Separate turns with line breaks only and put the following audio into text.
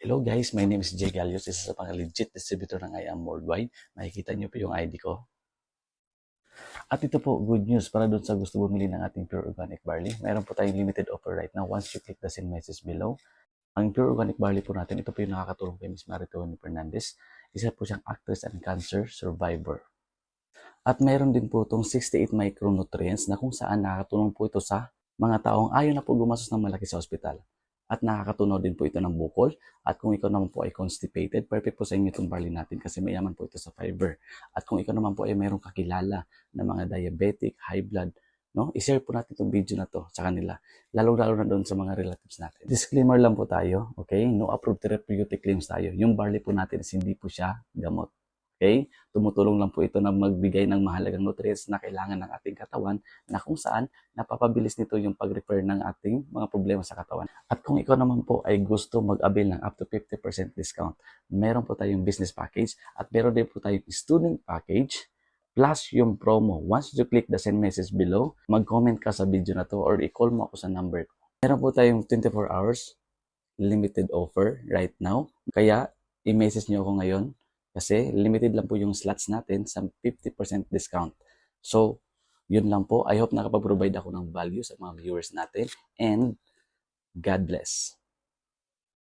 Hello guys, my name is Jay Galios, isa sa mga legit distributor ng I Am Worldwide. Makikita niyo po yung ID ko. At ito po, good news para doon sa gusto bumili ng ating Pure Organic Barley. Meron po tayong limited offer right now once you click the send message below. Ang Pure Organic Barley po natin, ito po yung nakakatulong kay Ms. Maritone Fernandez. Isa po siyang actress and cancer survivor. At meron din po itong 68 micronutrients na kung saan nakakatulong po ito sa mga taong ayaw na po gumastos ng malaki sa ospital. At nakakatunaw din po ito ng bukol. At kung ikaw naman po ay constipated, perfect po sa inyo itong barley natin kasi mayaman po ito sa fiber. At kung ikaw naman po ay mayroong kakilala na mga diabetic, high blood, no? I-share po natin itong video na to sa kanila. Lalo-lalo na doon sa mga relatives natin. Disclaimer lang po tayo, okay? No approved therapeutic claims tayo. Yung barley po natin is hindi po siya gamot. Okay? Tumutulong lang po ito na magbigay ng mahalagang nutrients na kailangan ng ating katawan na kung saan napapabilis nito yung pag-repair ng ating mga problema sa katawan. At kung ikaw naman po ay gusto mag-avail ng up to 50% discount, meron po tayong business package at meron din po tayong student package plus yung promo. Once you click the send message below, mag-comment ka sa video na to or i-call mo ako sa number ko. Meron po tayong 24 hours limited offer right now. Kaya i-message nyo ako ngayon kasi limited lang po yung slots natin sa 50% discount. So, yun lang po. I hope nakapag-provide ako ng value sa mga viewers natin and God bless.